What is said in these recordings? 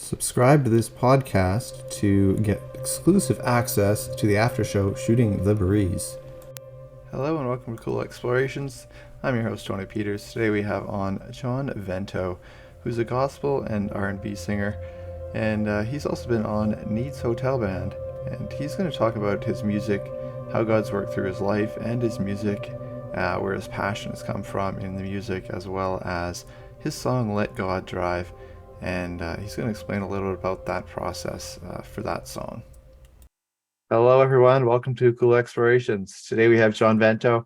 Subscribe to this podcast to get exclusive access to the after show Shooting the Breeze. Hello and welcome to Cool Explorations. I'm your host Tony Peters. Today we have on John Vento, who's a gospel and R&B singer, and he's also been on Neid's Hotel Band, and he's going to talk about his music, how God's worked through his life and his music, where his passion has come from in the music, as well as his song Let God Drive, and he's going to explain a little bit about that process for that song. Hello everyone, welcome to Cool Explorations. Today we have John Vento.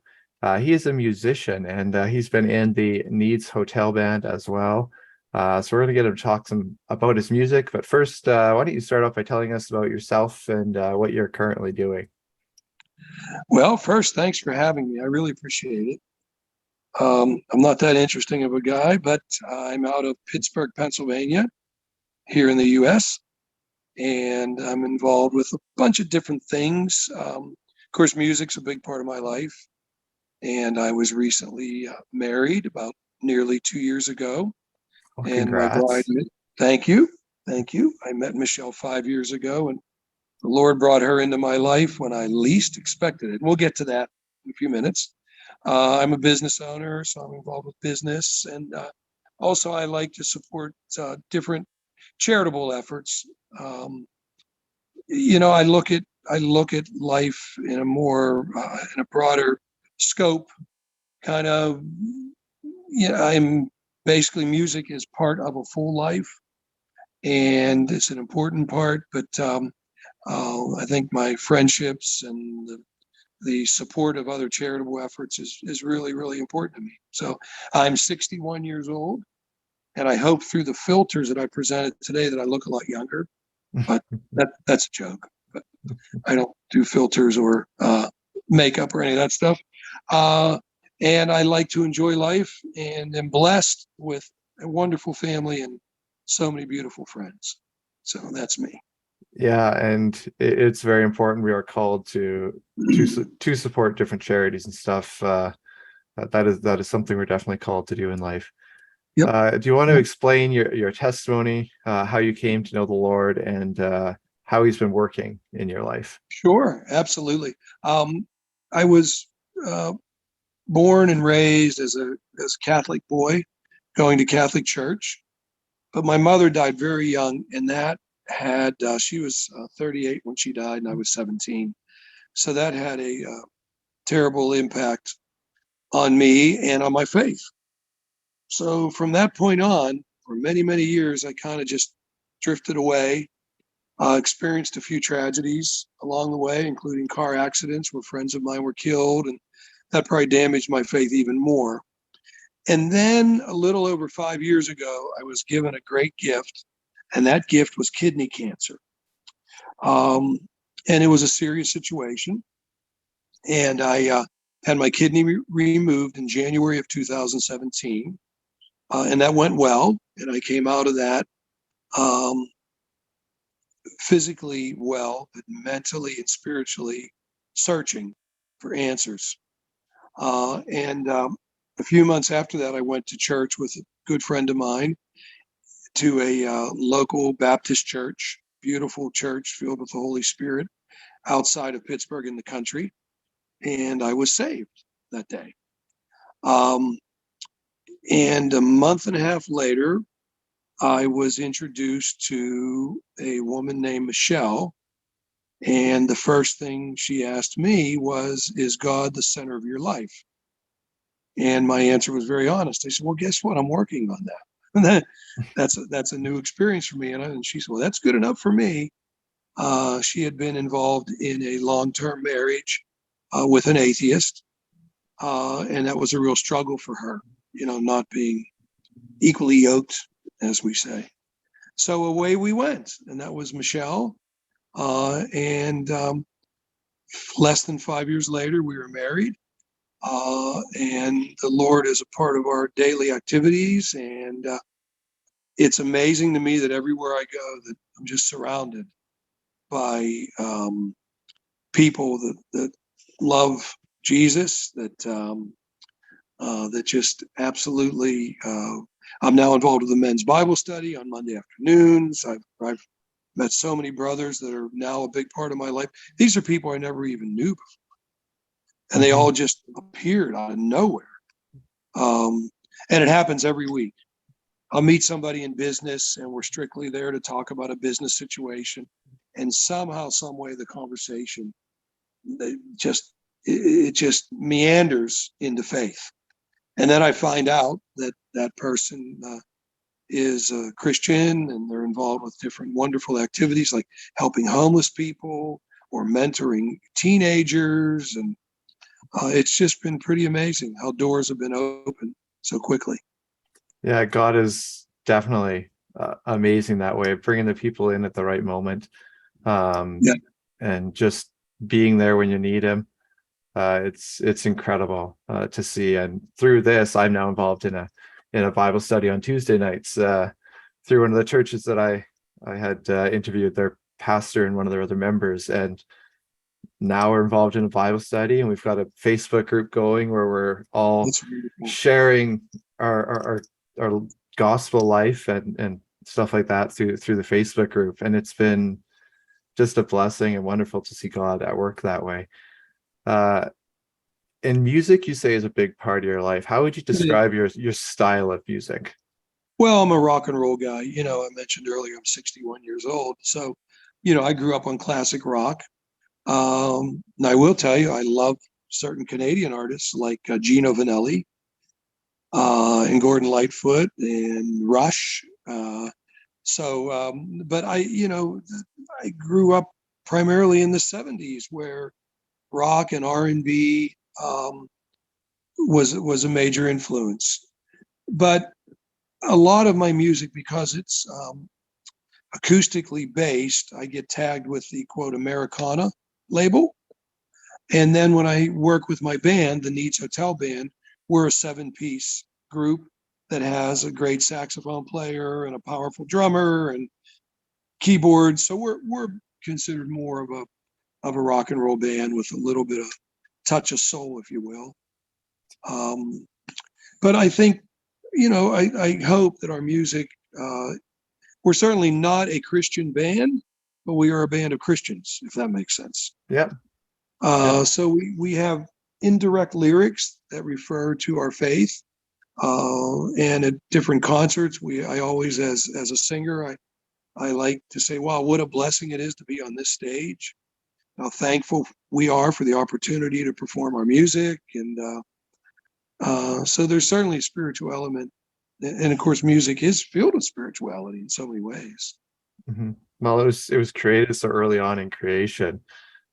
He is a musician, and he's been in the Neid's Hotel Band as well. So we're going to get him to talk some about his music, but first, why don't you start off by telling us about yourself and what you're currently doing? Well, first, thanks for having me. I really appreciate it. I'm not that interesting of a guy, but I'm out of Pittsburgh, Pennsylvania, here in the U.S., and I'm involved with a bunch of different things. Of course, music's a big part of my life, and I was recently married about nearly 2 years ago. Well, And my bride, congrats. thank you. I met Michelle 5 years ago, and the Lord brought her into my life when I least expected it. We'll get to that in a few minutes. I'm a business owner, so I'm involved with business, and also I like to support different charitable efforts. I look at life in a more in a broader scope. Kind of, I'm basically, music is part of a full life, and it's an important part. But I think my friendships and the support of other charitable efforts is really, really important to me. So I'm 61 years old, and I hope through the filters that I presented today that I look a lot younger, but that's a joke. But I don't do filters or makeup or any of that stuff. And I like to enjoy life, and am blessed with a wonderful family and so many beautiful friends. So that's me. Yeah, and it's very important. We are called to support different charities and stuff. That is something we're definitely called to do in life. Yep. Do you want to explain your testimony, how you came to know the Lord, and how He's been working in your life? Sure, absolutely. I was born and raised as a Catholic boy, going to Catholic church, but my mother died very young, and that had she was 38 when she died, and I was 17. So that had a terrible impact on me and on my faith. So from that point on, for many, many years, I kind of just drifted away. Experienced a few tragedies along the way, including car accidents where friends of mine were killed, and that probably damaged my faith even more. And then a little over 5 years ago, I was given a great gift, and that gift was kidney cancer. And it was a serious situation. And I had my kidney removed in January of 2017, and that went well. And I came out of that physically well, but mentally and spiritually searching for answers. And a few months after that, I went to church with a good friend of mine to a local Baptist church, beautiful church filled with the Holy Spirit outside of Pittsburgh in the country. And I was saved that day. And a month and a half later, I was introduced to a woman named Michelle. And the first thing she asked me was, "Is God the center of your life?" And my answer was very honest. I said, "Well, guess what? I'm working on that." That's a new experience for me. And she said, "Well, that's good enough for me." She had been involved in a long-term marriage with an atheist, and that was a real struggle for her, not being equally yoked, as we say. So away we went, and that was Michelle. And less than 5 years later, we were married. And the Lord is a part of our daily activities. And it's amazing to me that everywhere I go, that I'm just surrounded by people that love Jesus, that just absolutely. I'm now involved with the men's Bible study on Monday afternoons. I've met so many brothers that are now a big part of my life. These are people I never even knew before, and they Hmm. all just appeared out of nowhere. And it happens every week. I'll meet somebody in business, and we're strictly there to talk about a business situation, and somehow, some way, the conversation it just meanders into faith, and then I find out that that person is a Christian, and they're involved with different wonderful activities like helping homeless people or mentoring teenagers. And it's just been pretty amazing how doors have been opened so quickly. Yeah, God is definitely amazing that way, bringing the people in at the right moment, um, Yeah, and just being there when you need Him. It's incredible to see. And through this, I'm now involved in a Bible study on Tuesday nights through one of the churches that I had interviewed their pastor and one of their other members, and now we're involved in a Bible study, and we've got a Facebook group going where we're all it's wonderful. sharing our gospel life and stuff like that through the Facebook group, and it's been just a blessing and wonderful to see God at work that way. Uh, and music, you say, is a big part of your life. How would you describe your style of music? Well, I'm a rock and roll guy. I mentioned earlier I'm 61 years old, so I grew up on classic rock. And I will tell you, I love certain Canadian artists like Gino Vanelli and Gordon Lightfoot and Rush. But I grew up primarily in the '70s, where rock and R&B was a major influence. But a lot of my music, because it's acoustically based, I get tagged with the quote Americana label. And then when I work with my band, the Needs Hotel Band, we're a 7-piece group that has a great saxophone player and a powerful drummer and keyboard. So we're considered more of a rock and roll band with a little bit of touch of soul, if you will. Um, but I think, I hope that our music, we're certainly not a Christian band, but we are a band of Christians, if that makes sense. Yep. Yep. So we have indirect lyrics that refer to our faith. And at different concerts, I always, as a singer, I like to say, wow, what a blessing it is to be on this stage. How thankful we are for the opportunity to perform our music. And so there's certainly a spiritual element. And of course, music is filled with spirituality in so many ways. Mhm. Well, it was created so early on in creation.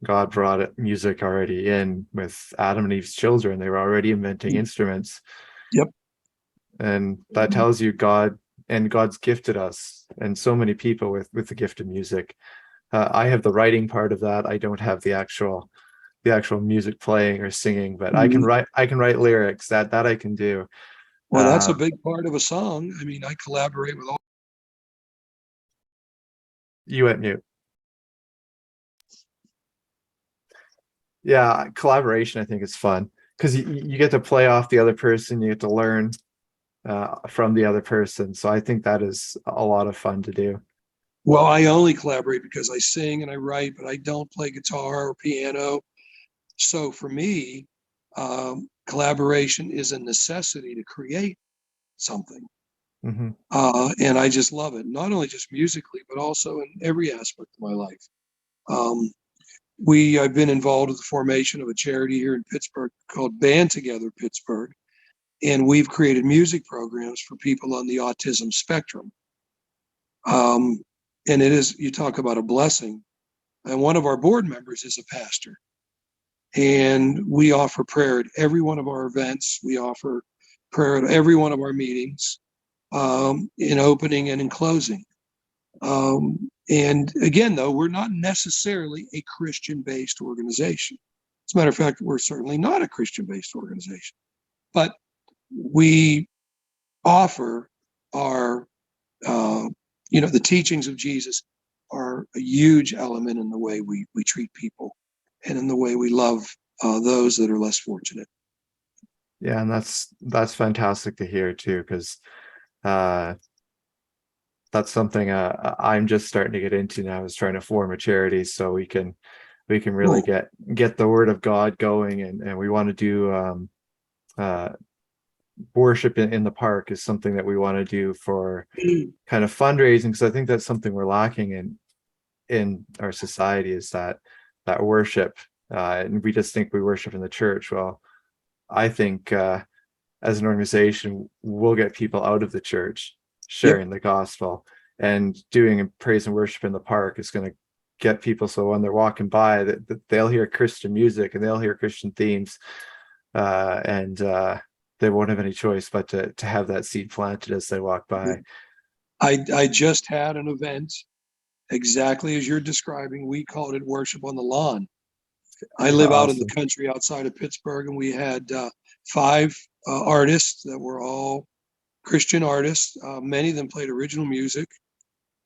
God brought music already in with Adam and Eve's children. They were already inventing instruments, Yep. and that tells you God's gifted us and so many people with the gift of music. I have the writing part of that. I don't have the actual music playing or singing, but I can write lyrics. That I can do. Well, that's a Uh, big part of a song. I mean, I collaborate with all. you went mute. Yeah, collaboration I think is fun because you get to play off the other person. You get to learn from the other person. So I think that is a lot of fun to do. Well, I only collaborate because I sing and I write, but I don't play guitar or piano. So for me, collaboration is a necessity to create something. Hmm. And I just love it, not only just musically, but also in every aspect of my life. Um, I've been involved with the formation of a charity here in Pittsburgh called Band Together Pittsburgh, and we've created music programs for people on the autism spectrum. Um, and you talk about a blessing. And one of our board members is a pastor. And we offer prayer at every one of our events. We offer prayer at every one of our meetings, in opening and in closing. And again, though, we're not necessarily a Christian based organization. As a matter of fact, we're certainly not a Christian based organization, but we offer our, the teachings of Jesus are a huge element in the way we treat people and in the way we love those that are less fortunate. Yeah, and that's fantastic to hear too, because Uh, that's something I'm just starting to get into now, is trying to form a charity so we can really Cool. get the word of God going, and we want to do uh, worship in the park is something that we want to do for kind of fundraising, because I think that's something we're lacking in our society, is that worship, and we just think we worship in the church. Well, I think as an organization, we'll get people out of the church Yep. sharing the gospel, and doing praise and worship in the park is going to get people, so when they're walking by, that they'll hear Christian music and they'll hear Christian themes, and they won't have any choice but to have that seed planted as they walk by. I just had an event exactly as you're describing. We called it Worship on the Lawn. I live out in the Awesome. country outside of Pittsburgh, and we had five artists that were all Christian artists. Many of them played original music,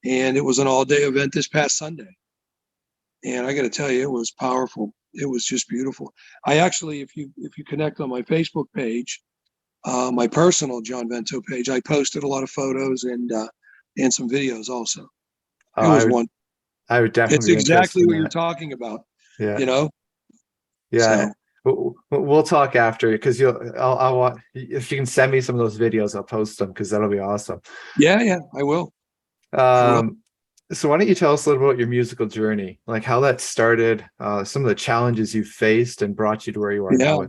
and it was an all-day event this past Sunday. And I got to tell you, it was powerful. It was just beautiful. I actually, if you connect on my Facebook page, my personal John Vento page, I posted a lot of photos and some videos also. Oh, It was one. I would It's definitely be interested exactly in what you're that. talking about, Yeah. you know. Yeah. So We'll talk after, because I'll want, if you can send me some of those videos, I'll post them, because that'll be awesome. yeah, yeah, I will. I will. Um, so why don't you tell us a little about your musical journey, like how that started, some of the challenges you faced and brought you to where you are Yeah. now.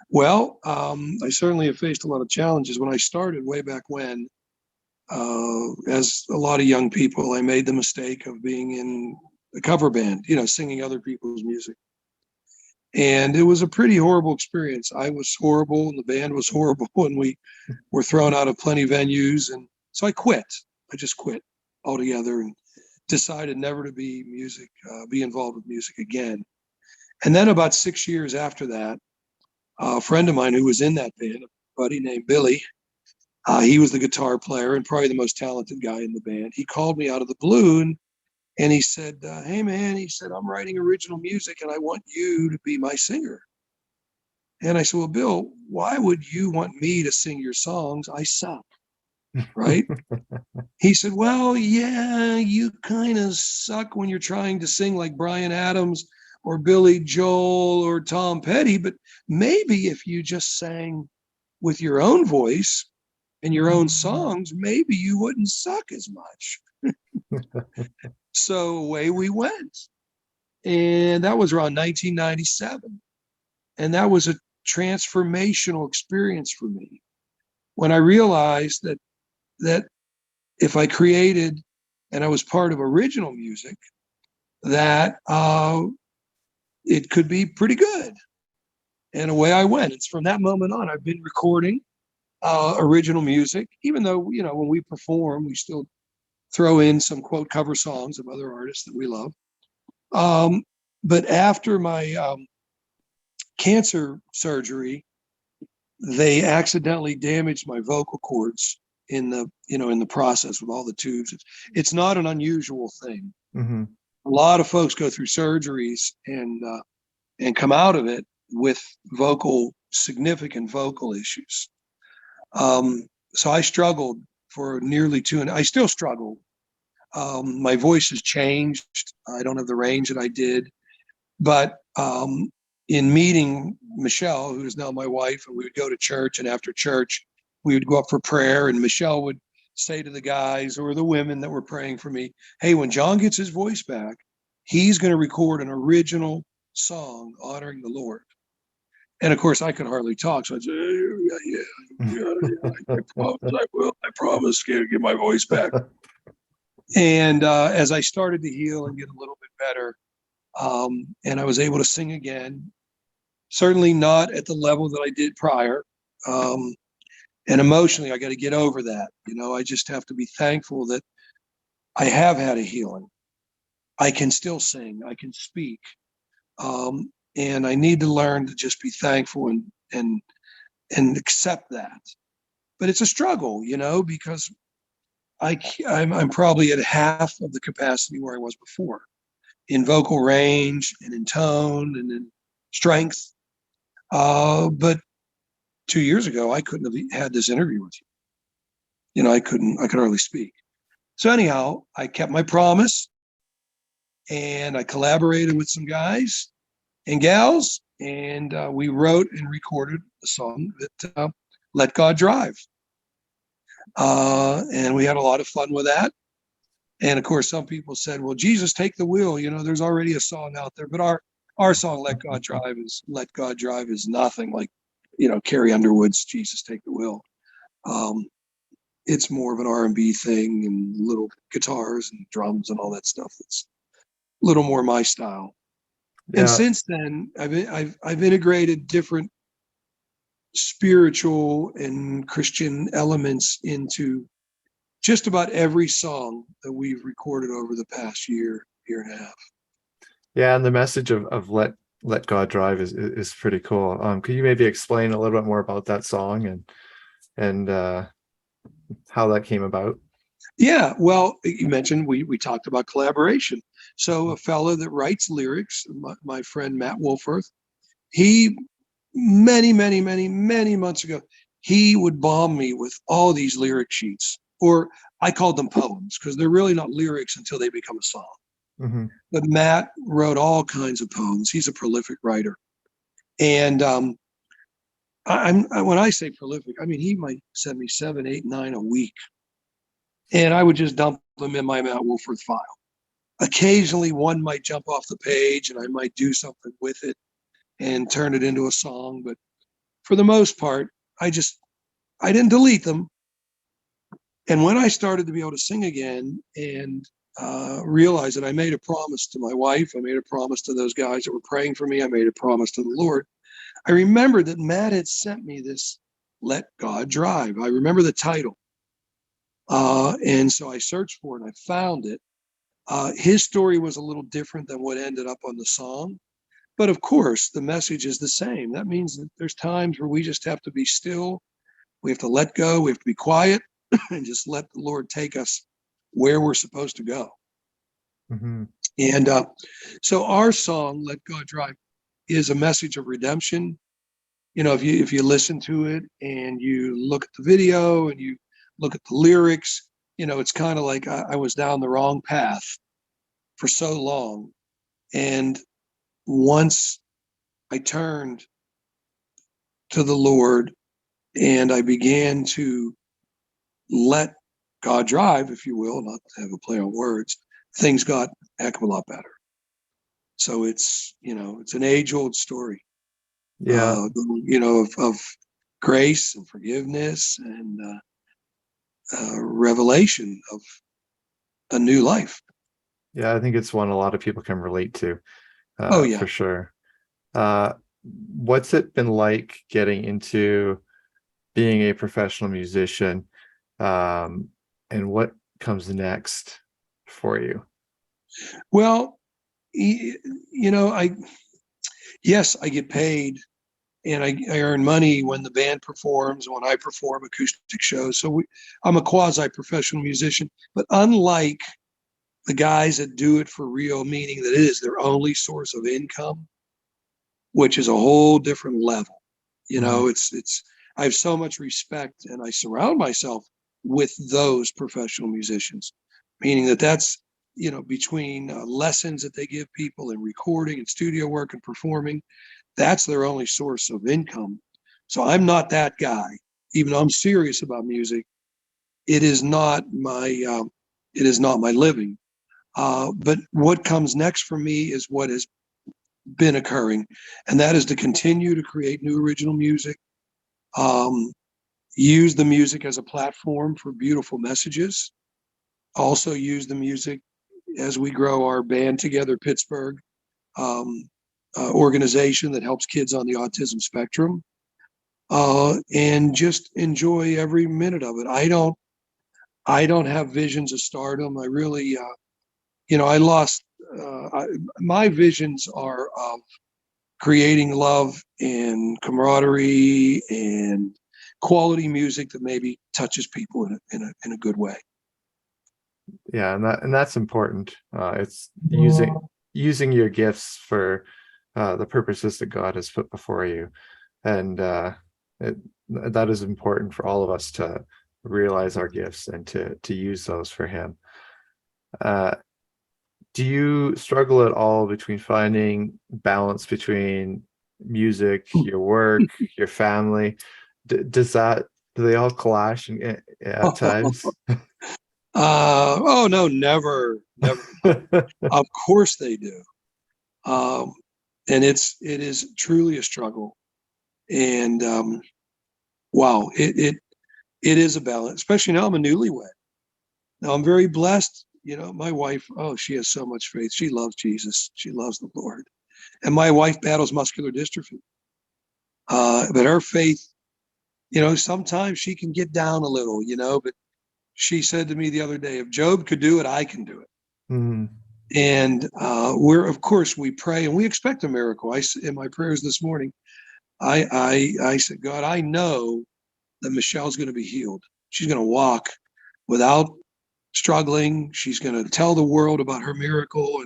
Well, I certainly have faced a lot of challenges. When I started way back when, as a lot of young people, I made the mistake of being in a cover band, singing other people's music. And it was a pretty horrible experience. I was horrible, and the band was horrible, and we were thrown out of plenty of venues. And so I quit. I just quit altogether and decided never to be involved with music again. And then about 6 years after that, a friend of mine who was in that band, a buddy named Billy, he was the guitar player and probably the most talented guy in the band. He called me out of the blue and he said, "Hey, man," he said, "I'm writing original music and I want you to be my singer." And I said, "Well, Bill, why would you want me to sing your songs? I suck." Right? He said, "Well, yeah, you kind of suck when you're trying to sing like Bryan Adams or Billy Joel or Tom Petty, but maybe if you just sang with your own voice and your own songs, maybe you wouldn't suck as much." So away we went. And that was around 1997. And that was a transformational experience for me when I realized that if I created and I was part of original music, that it could be pretty good. And away I went. It's from that moment on, I've been recording original music, even though, when we perform, we still throw in some quote cover songs of other artists that we love. Um, but after my cancer surgery, they accidentally damaged my vocal cords in the process with all the tubes. It's not an unusual thing. Mm-hmm. A lot of folks go through surgeries and come out of it with significant vocal issues. So I struggled for nearly two, and I still struggle. My voice has changed. I don't have the range that I did. But in meeting Michelle, who is now my wife, and we would go to church, and after church, we would go up for prayer, and Michelle would say to the guys or the women that were praying for me, "Hey, when John gets his voice back, he's going to record an original song honoring the Lord." And of course, I could hardly talk, so I'd say, "Yeah, I promise I will. I promise to get my voice back." And as I started to heal and get a little bit better, and I was able to sing again. Certainly not at the level that I did prior. Um, and emotionally, I got to get over that. I just have to be thankful that I have had a healing. I can still sing. I can speak. And I need to learn to just be thankful and accept that. But it's a struggle, because I'm probably at half of the capacity where I was before in vocal range and in tone and in strength. But 2 years ago, I couldn't have had this interview with you. I could hardly speak. So anyhow, I kept my promise and I collaborated with some guys and gals, and we wrote and recorded a song that Let God Drive. And we had a lot of fun with that. And of course, some people said, "Well, Jesus, take the wheel." There's already a song out there, but our song Let God Drive is nothing like Carrie Underwood's Jesus, Take the Wheel. Um, it's more of an R&B thing and little guitars and drums and all that stuff. That's a little more my style. And Yeah. since then, I've integrated different spiritual and Christian elements into just about every song that we've recorded over the past year and a half. Yeah, and the message of let God drive is pretty cool. Could you maybe explain a little bit more about that song and how that came about? Yeah, well, you mentioned we talked about collaboration. So a fellow that writes lyrics, my friend Matt Wolforth, he many months ago, he would bomb me with all these lyric sheets, or I called them poems because they're really not lyrics until they become a song. Hmm. But Matt wrote all kinds of poems. He's a prolific writer, and when I say prolific, I mean he might send me 7, 8, 9 a week, and I would just dump them in my Matt Wolforth file. Occasionally, one might jump off the page, and I might do something with it and turn it into a song. But for the most part, I didn't delete them. And when I started to be able to sing again and realized that I made a promise to my wife, I made a promise to those guys that were praying for me, I made a promise to the Lord. I remembered that Matt had sent me this Let God Drive. I remember the title. And so I searched for it and I found it. His story was a little different than what ended up on the song. But of course, the message is the same. That means that there's times where we just have to be still. We have to let go. We have to be quiet and just let the Lord take us where we're supposed to go. Hmm. And so our song, Let God Drive, is a message of redemption. If you listen to it and you look at the video and you look at the lyrics, it's kind of like I was down the wrong path for so long. And once I turned to the Lord and I began to let God drive, if you will, not to have a play on words, things got a heck of a lot better. So it's an age old story, Yeah. of grace and forgiveness and revelation of a new life. Yeah, I think it's one a lot of people can relate to, Oh, for yeah. sure. Uh, what's it been like getting into being a professional musician, um, and what comes next for you? Well, y- yes, I get paid and I earn money when the band performs, when I perform acoustic shows. So I'm a quasi professional musician, but unlike the guys that do it for real, meaning that it is their only source of income, which is a whole different level. Hmm. It's I have so much respect and I surround myself with those professional musicians, meaning that's between lessons that they give people and recording and studio work and performing, that's their only source of income. So I'm not that guy, even though I'm serious about music. It is not my living. But what comes next for me is what has been occurring, and that is to continue to create new original music, um, use the music as a platform for beautiful messages, also use the music as we grow our band together, Pittsburgh, um, organization that helps kids on the autism spectrum, and just enjoy every minute of it. I don't have visions of stardom. I really, I lost. My visions are of creating love and camaraderie and quality music that maybe touches people in a good way. Yeah, and that's important. It's using your gifts for the purposes that God has put before you, and that is important for all of us realize our gifts and to use those for Him. Uh, do you struggle at all between finding balance between music, your work, your family? Does that do they all clash at times? Oh no, never, never. Of course they do. Um, and it is truly a struggle. And wow, it is a balance, especially now I'm a newlywed. Now I'm very blessed. You know, my wife, oh, she has so much faith. She loves Jesus. She loves the Lord. And my wife battles muscular dystrophy. But her faith, you know, sometimes she can get down a little, you know, but she said to me the other day, if Job could do it, I can do it. Mm, And of course, we pray and we expect a miracle. In my prayers this morning, I said, God, I know that Michelle's going to be healed. She's going to walk without struggling. She's going to tell the world about her miracle.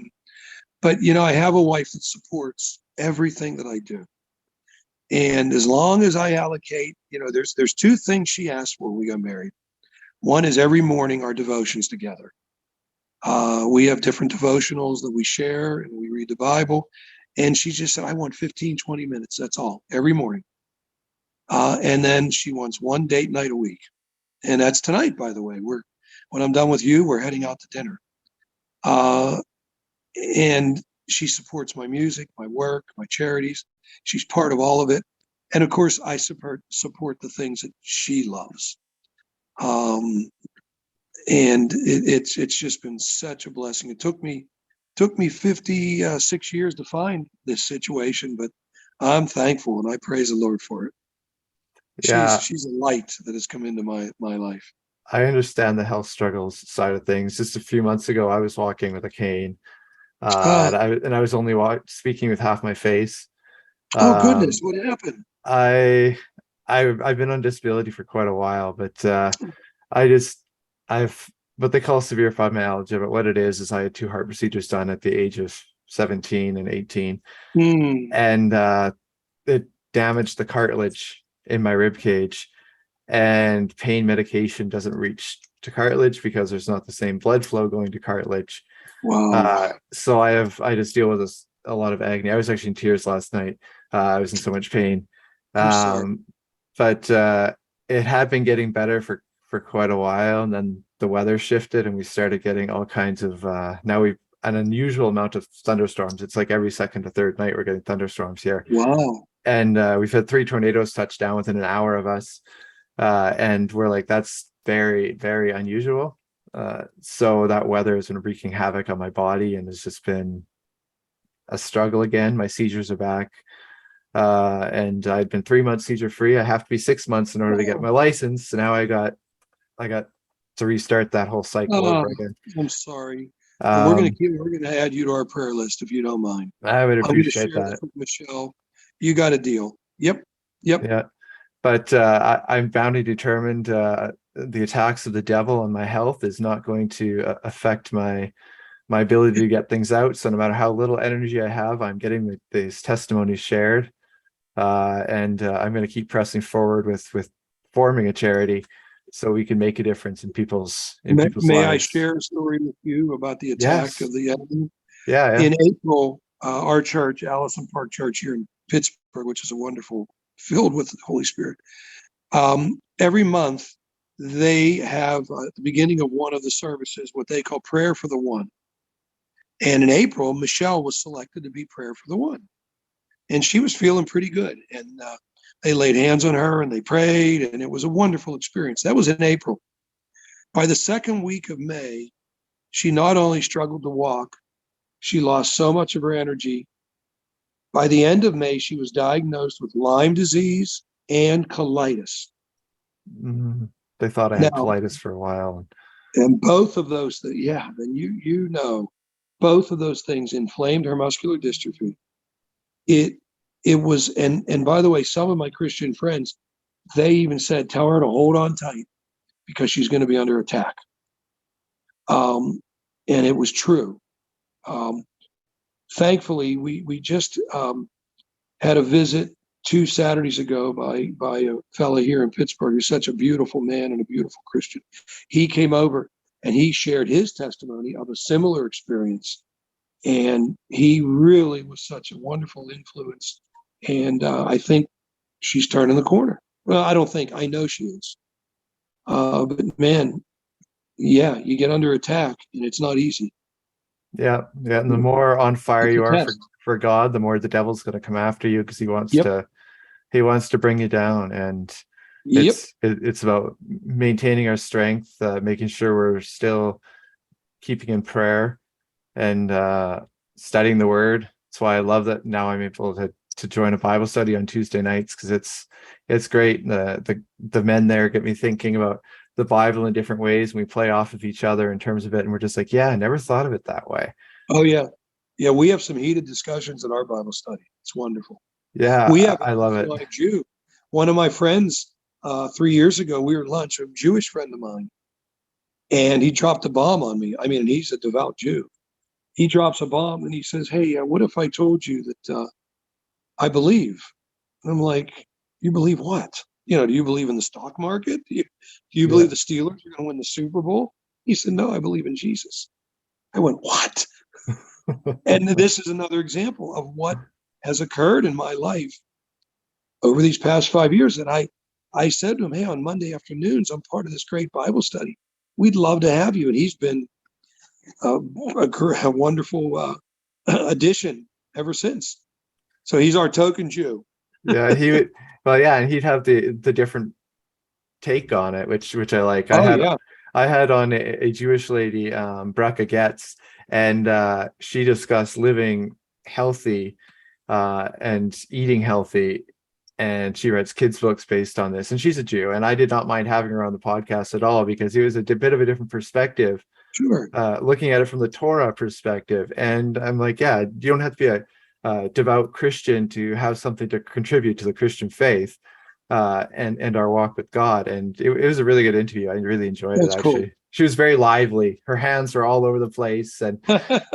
But you know, I have a wife that supports everything that I do. And as long as I allocate, you know, there's two things she asked for when we got married. One is every morning our devotions together. We have different devotionals that we share and we read the Bible. And she just said, I want 15, 20 minutes. That's all every morning. And then she wants one date night a week. And that's tonight, by the way. When I'm done with you, we're heading out to dinner. Uh, and she supports my music, my work, my charities. She's part of all of it. And of course, I support the things that she loves. Um, and it's just been such a blessing. It took me 56 years to find this situation, but I'm thankful and I praise the Lord for it. yeah, She's a light that has come into my life. I understand the health struggles side of things. Just a few months ago, I was walking with a cane, Uh, and I was only speaking with half my face. oh goodness, Um, what happened? I, I've been on disability for quite a while, but I just I've what they call severe fibromyalgia, but what it is I had two heart procedures done at the age of 17 and 18, Hmm. and it damaged the cartilage in my rib cage, and pain medication doesn't reach to cartilage because there's not the same blood flow going to cartilage. Wow. So I just deal with a lot of agony. I was actually in tears last night. I was in so much pain. I'm sorry. Um, but it had been getting better for quite a while, and then the weather shifted, and we started getting all kinds of now we've an unusual amount of thunderstorms. It's like every second to third night we're getting thunderstorms here, Wow. and we've had three tornadoes touch down within an hour of us, and we're like, that's very, very unusual. So that weather has been wreaking havoc on my body, and it's just been a struggle again. My seizures are back. And I'd been 3 months seizure free. I have to be 6 months in order to get Oh, my license. So now I got to restart that whole cycle oh, over again. I'm sorry. Well, Um, we're gonna add you to our prayer list if you don't mind. I would I'm gonna appreciate share this that. with Michelle. You got a deal. Yep. Yep. Yeah. But I'm bound and determined. The attacks of the devil on my health is not going to affect my ability to get things out. So no matter how little energy I have, I'm getting these testimonies shared, and I'm going to keep pressing forward with forming a charity so we can make a difference in people's May I lives. share a story with you about the attack of Yes. the enemy? Yeah. Yeah. In April, our church, Allison Park Church here in Pittsburgh, which is a wonderful, filled with the Holy Spirit, every month they have at the beginning of one of the services what they call Prayer for the One. And in April, Michelle was selected to be Prayer for the One. And she was feeling pretty good. And they laid hands on her and they prayed, and it was a wonderful experience. That was in April. By the second week of May, she not only struggled to walk, she lost so much of her energy. By the end of May, she was diagnosed with Lyme disease and colitis. Mhm. They thought I had Now, colitis for a while. and both of those things, yeah, then you know, both of those things inflamed her muscular dystrophy. It it was, and by the way, some of my Christian friends, they even said, tell her to hold on tight because she's going to be under attack. Um, and it was true. Um, Thankfully, we just had a visit 2 Saturdays ago by a fellow here in Pittsburgh who's such a beautiful man and a beautiful Christian. He came over and he shared his testimony of a similar experience, and he really was such a wonderful influence. And I think she's turning the corner. Well, I don't think, I know she is. But man, yeah, you get under attack and it's not easy. Yeah, yeah. And the more on fire It's a you are for test. God, the more the devil's going to come after you because Yep. he wants to bring you down. And Yep. it's about maintaining our strength, making sure we're still keeping in prayer and studying the word. That's why I love that now I'm able to join a Bible study on Tuesday nights, because it's great. The men there get me thinking about the Bible in different ways, and we play off of each other in terms of it, and we're just like, yeah, I never thought of it that way. Oh yeah. Yeah, we have some heated discussions in our Bible study. It's wonderful. Yeah, We have I love it. a Jew. One of my friends, 3 years ago, we were at lunch, a Jewish friend of mine, and he dropped a bomb on me. I mean, he's a devout Jew. He drops a bomb and he says, "Hey, what if I told you that I believe?" And I'm like, "You believe what? Do you believe in the stock market? Do you believe Yeah. the Steelers are going to win the Super Bowl?" He said, "No, I believe in Jesus." I went, "What?" And this is another example of what has occurred in my life over these past 5 years. And I said to him, "Hey, on Monday afternoons, I'm part of this great Bible study. We'd love to have you." And he's been a wonderful addition ever since. So he's our token Jew. Yeah, he would. Well, yeah, and he'd have the different take on it, which I like. Oh yeah, I had on a Jewish lady, Brecca Getz, and she discussed living healthy and eating healthy, and she writes kids books based on this. And she's a Jew, and I did not mind having her on the podcast at all because it was a bit of a different perspective, sure. looking at it from the Torah perspective. And I'm like, yeah, you don't have to be a devout Christian to have something to contribute to the Christian faith and our walk with God. And it was a really good interview. I really enjoyed it, That's cool. actually. She was very lively. Her hands were all over the place, and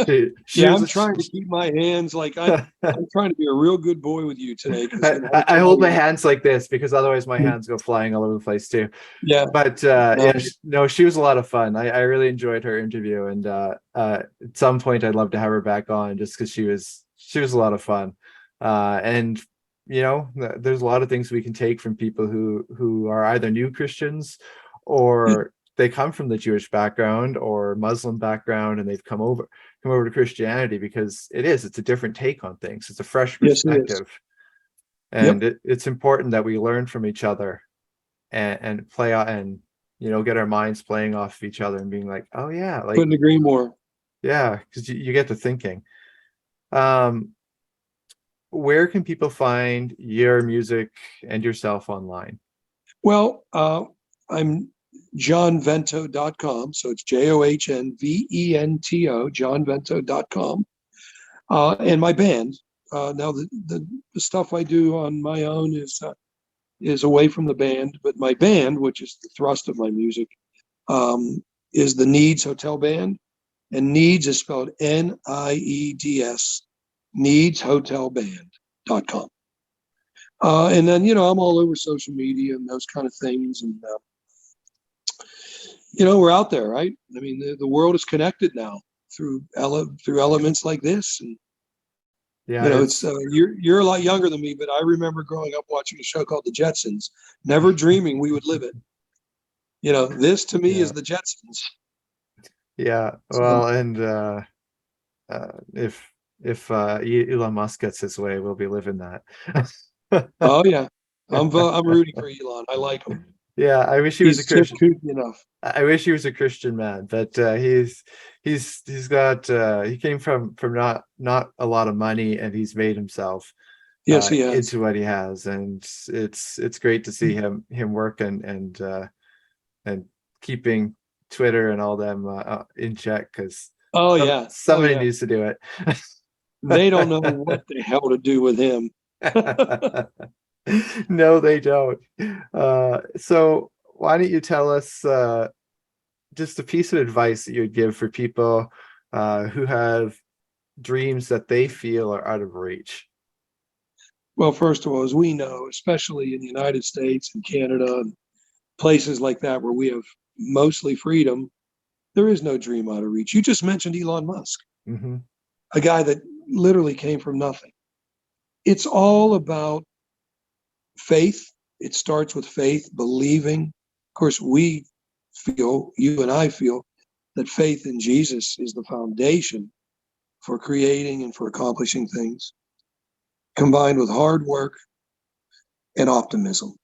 she Yeah, was. I'm trying to keep my hands like I'm trying to be a real good boy with you today because I I tell hold my you. hands like this because otherwise my hands go flying all over the place too. Yeah, But no, yeah, no, she was a lot of fun. I really enjoyed her interview, and at some point I'd love to have her back on just because she was a lot of fun. And there's a lot of things we can take from people who are either new Christians or they come from the Jewish background or Muslim background, and they've come over to Christianity because it's a different take on things. It's a fresh yes, it is. perspective, Yep, and it's important that we learn from each other and play out and get our minds playing off of each other and being like, oh yeah, like, couldn't agree more. yeah, because you get to thinking. um where can people find your music and yourself online? Well, I'm johnvento.com. So it's JOHNVENTO, johnvento.com. And my band. Now, the stuff I do on my own is away from the band, but my band, which is the thrust of my music, is the Needs Hotel Band. And Needs is spelled NIEDS, needshotelband.com. And then, I'm all over social media and those kind of things. And, we're out there, right? I mean, the world is connected now through elements like this. And, Yeah, it's you're a lot younger than me, but I remember growing up watching a show called The Jetsons, never dreaming we would live it. This to me yeah, is The Jetsons. yeah. So, Well, and if Elon Musk gets his way, we'll be living that. oh yeah, I'm rooting for Elon. I like him. Yeah, I wish he was a He's just Christian. kooky enough. I wish he was a Christian man, but he's got he came from not a lot of money, and he's made himself Yes, he has. into what he has, and it's great to see him work and keeping Twitter and all them in check, because Oh yeah. Oh somebody yeah. needs to do it. They don't know what the hell to do with him. No, they don't. So why don't you tell us just a piece of advice that you would give for people who have dreams that they feel are out of reach? Well, first of all, as we know, especially in the United States and Canada and places like that where we have mostly freedom, there is no dream out of reach. You just mentioned Elon Musk, Mm-hmm. a guy that literally came from nothing. It's all about faith. It starts with faith, believing. Of course, we feel, you and I feel, that faith in Jesus is the foundation for creating and for accomplishing things, combined with hard work and optimism.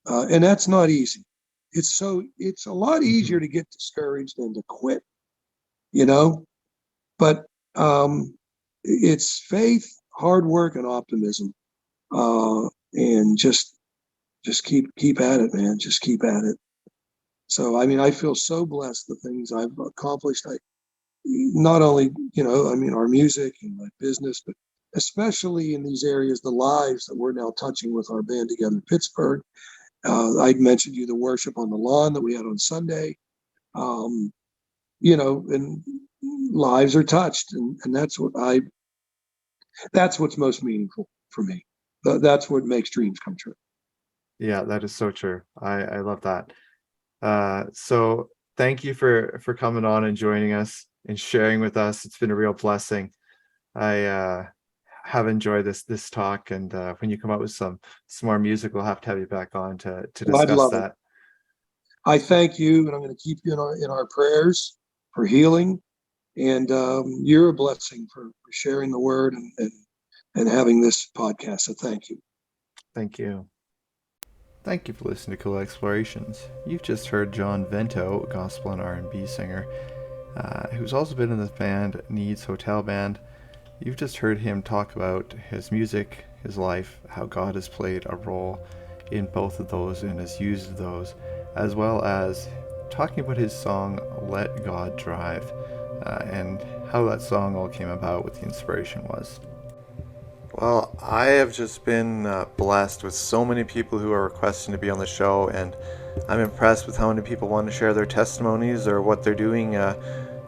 And that's not easy. It's a lot Mm-hmm. easier to get discouraged than to quit, you know, but it's faith, hard work, and optimism. And just keep at it, man. Just keep at it. So I mean, I feel so blessed the things I've accomplished. I not only, I mean, our music and my business, but especially in these areas, the lives that we're now touching with our band together in Pittsburgh. I'd mentioned you the worship on the lawn that we had on Sunday. Um, and lives are touched, and that's what's most meaningful for me. That's what makes dreams come true. Yeah, that is so true. I love that. So thank you for coming on and joining us and sharing with us. It's been a real blessing. I have enjoyed this talk, and when you come up with some more music, we'll have to have you back on to Well, I'd discuss love it. that. I thank you, and I'm going to keep you in our prayers for healing. And you're a blessing for sharing the word and having this podcast. So thank you. Thank you. Thank you for listening to Cool Explorations. You've just heard John Vento, gospel and R&B singer, who's also been in this band, Neid's Hotel Band. You've just heard him talk about his music, his life, how God has played a role in both of those and has used those, as well as talking about his song Let God Drive, and how that song all came about, what the inspiration was. Well, I have just been blessed with so many people who are requesting to be on the show, and I'm impressed with how many people want to share their testimonies or what they're doing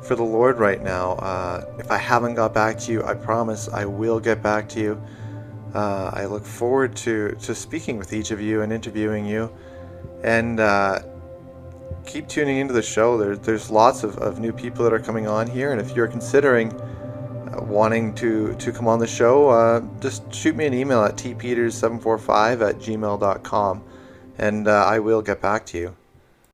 for the Lord right now. If I haven't got back to you, I promise I will get back to you. I look forward to speaking with each of you and interviewing you, and keep tuning into the show. There's lots of new people that are coming on here, and if you're considering wanting to come on the show, just shoot me an email at tpeters745@gmail.com, and I will get back to you.